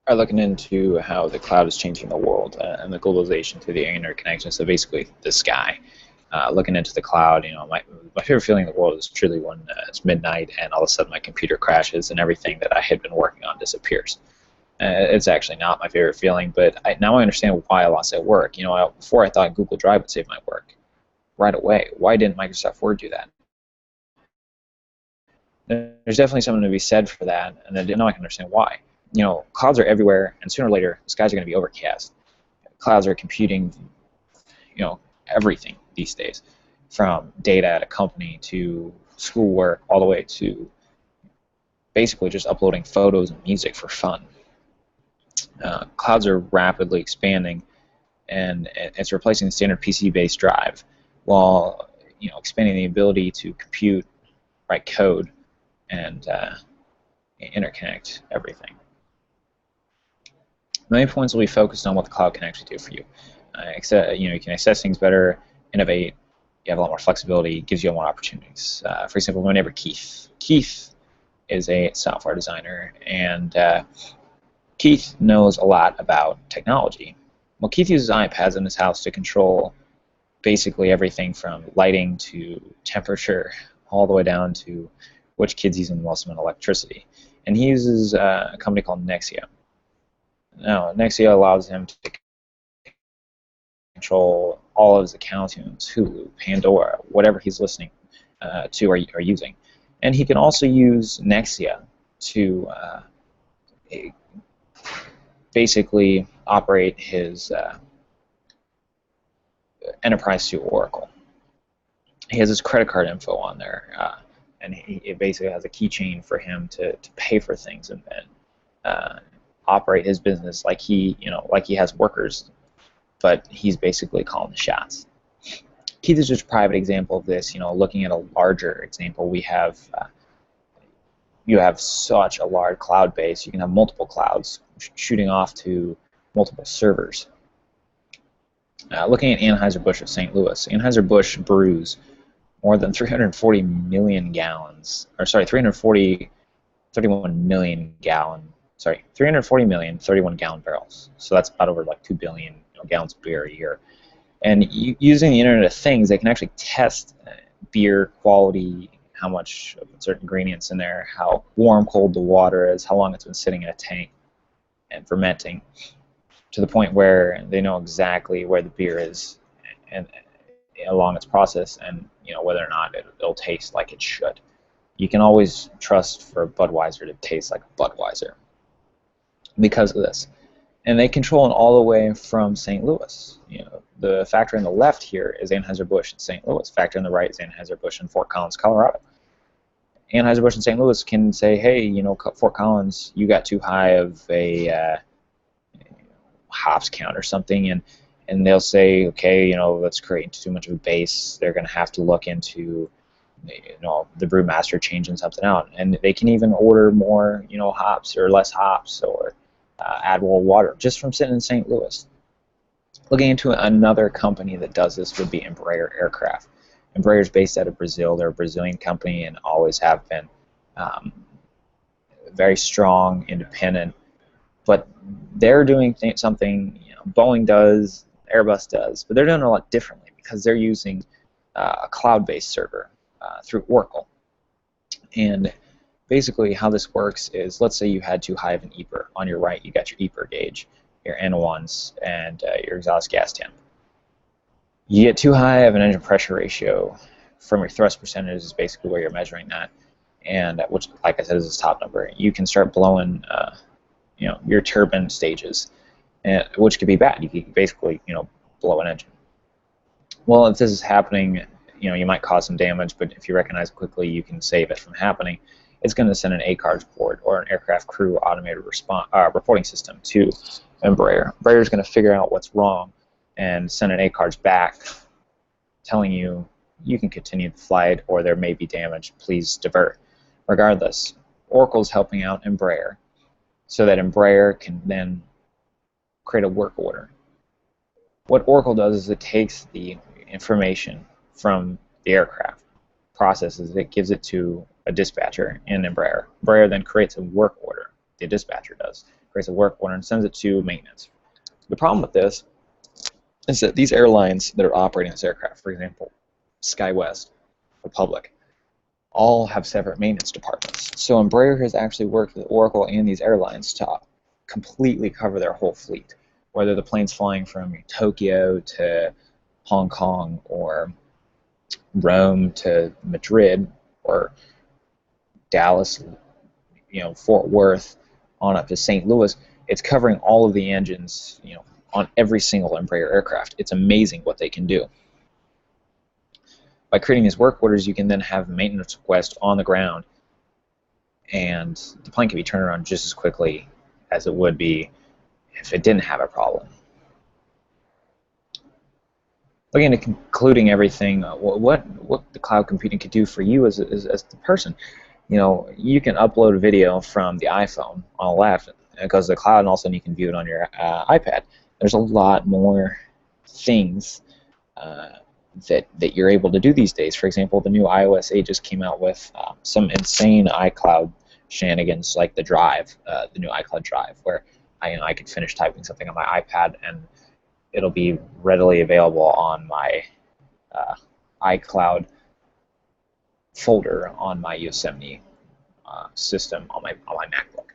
are looking into how the cloud is changing the world and the globalization through the interconnection. So basically, the sky. Looking into the cloud, my favorite feeling in the world is truly when it's midnight and all of a sudden my computer crashes and everything that I had been working on disappears. It's actually not my favorite feeling, but now I understand why I lost at work. Before I thought Google Drive would save my work right away. Why didn't Microsoft Word do that? There's definitely something to be said for that, and then now I can understand why. Clouds are everywhere, and sooner or later, the skies are going to be overcast. Clouds are computing, everything these days, from data at a company to schoolwork, all the way to basically just uploading photos and music for fun. Clouds are rapidly expanding, and it's replacing the standard PC-based drive, while expanding the ability to compute, write code, and interconnect everything. The main points will be focused on what the cloud can actually do for you. You can access things better, innovate. You have a lot more flexibility. Gives you more opportunities. For example, my neighbor Keith. Keith is a software designer, and Keith knows a lot about technology. Well, Keith uses iPads in his house to control basically everything from lighting to temperature, all the way down to which kid's using the most amount of electricity. And he uses a company called Nexia. Now, Nexia allows him to control all of his accounts, Hulu, Pandora, whatever he's listening to or using. And he can also use Nexia to basically operate his enterprise suite Oracle. He has his credit card info on there, and it basically has a keychain for him to pay for things and operate his business like he has workers, but he's basically calling the shots. Keith is just a private example of this. Looking at a larger example, we have you have such a large cloud base. You can have multiple clouds shooting off to multiple servers. Looking at Anheuser-Busch of St. Louis, Anheuser-Busch brews more than 340 million gallons, or sorry, 31 million 31 gallon barrels. So that's about over like 2 billion gallons of beer a year. And using the Internet of Things, they can actually test beer quality, how much of certain ingredients in there, how warm, cold the water is, how long it's been sitting in a tank and fermenting, to the point where they know exactly where the beer is and along its process, and whether or not it'll taste like it should. You can always trust for Budweiser to taste like Budweiser because of this. And they control it all the way from St. Louis. The factory on the left here is Anheuser-Busch in St. Louis. Factory on the right is Anheuser-Busch in Fort Collins, Colorado. Anheuser-Busch in St. Louis can say, hey, Fort Collins, you got too high of a hops count or something, and they'll say, okay, let's create too much of a base. They're going to have to look into the brewmaster changing something out, and they can even order more hops or less hops, or add more water just from sitting in St. Louis. Looking into another company that does this would be Embraer Aircraft. Embraer is based out of Brazil. They're a Brazilian company and always have been very strong, independent, but they're doing something Boeing does, Airbus does, but they're doing it a lot differently because they're using a cloud-based server through Oracle. And basically how this works is, let's say you had too high of an EPR. On your right, you got your EPR gauge, your N1s, and your exhaust gas temp. You get too high of an engine pressure ratio from your thrust percentage is basically where you're measuring that, and which, like I said, is this top number. You can start blowing your turbine stages, which could be bad. You could basically blow an engine. Well, if this is happening, you might cause some damage, but if you recognize it quickly, you can save it from happening. It's going to send an ACARS report, or an aircraft crew automated reporting system, to Embraer. Embraer is going to figure out what's wrong and send an ACARS back telling you you can continue the flight, or there may be damage, please divert. Regardless, Oracle is helping out Embraer so that Embraer can then create a work order. What Oracle does is it takes the information from the aircraft, processes it, gives it to a dispatcher in Embraer. Embraer then creates a work order, the dispatcher does, creates a work order, and sends it to maintenance. The problem with this is that these airlines that are operating this aircraft, for example, SkyWest, Republic, all have separate maintenance departments. So Embraer has actually worked with Oracle and these airlines to completely cover their whole fleet, whether the plane's flying from Tokyo to Hong Kong or Rome to Madrid or Dallas, Fort Worth on up to St. Louis. It's covering all of the engines, on every single Embraer aircraft. It's amazing what they can do. By creating these work orders, you can then have a maintenance request on the ground, and the plane can be turned around just as quickly as it would be if it didn't have a problem. Looking at concluding everything, what the cloud computing could do for you as the person. You can upload a video from the iPhone on the left, and it goes to the cloud, and also you can view it on your iPad. There's a lot more things that you're able to do these days. For example, the new iOS 8 just came out with some insane iCloud shenanigans, like the drive, the new iCloud drive, where I could finish typing something on my iPad and it'll be readily available on my iCloud folder on my Yosemite system on my MacBook.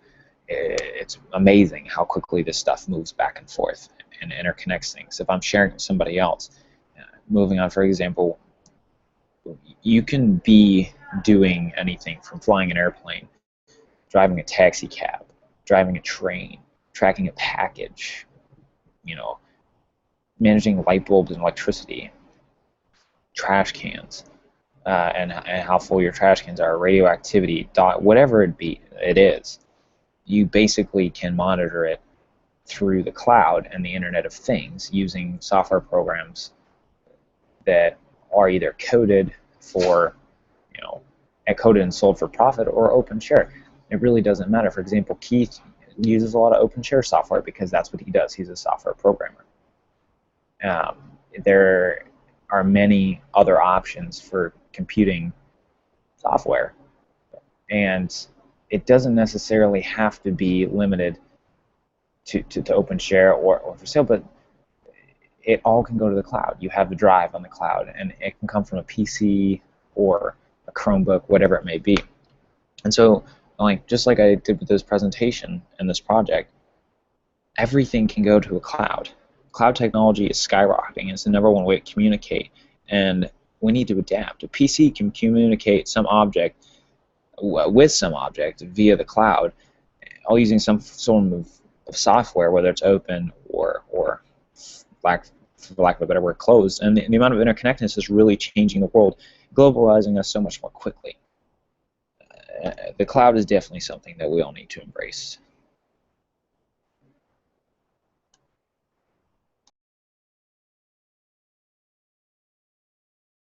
It's amazing how quickly this stuff moves back and forth and interconnects things. If I'm sharing with somebody else, moving on, for example, you can be doing anything from flying an airplane, driving a taxi cab, driving a train, tracking a package, managing light bulbs and electricity, trash cans, and how full your trash cans are, radioactivity, whatever it is. You basically can monitor it through the cloud and the Internet of Things using software programs that are either coded and sold for profit or open share. It really doesn't matter. For example, Keith uses a lot of open share software because that's what he does. He's a software programmer. There are many other options for computing software, and it doesn't necessarily have to be limited to open share or for sale, but it all can go to the cloud. You have the drive on the cloud, and it can come from a PC or a Chromebook, whatever it may be. And so, just like I did with this presentation and this project, everything can go to a cloud. Cloud technology is skyrocketing. It's the #1 way to communicate, and we need to adapt. A PC can communicate some object with some object via the cloud, all using some form of software, whether it's open or for lack of a better word, closed. And the amount of interconnectedness is really changing the world, globalizing us so much more quickly. The cloud is definitely something that we all need to embrace.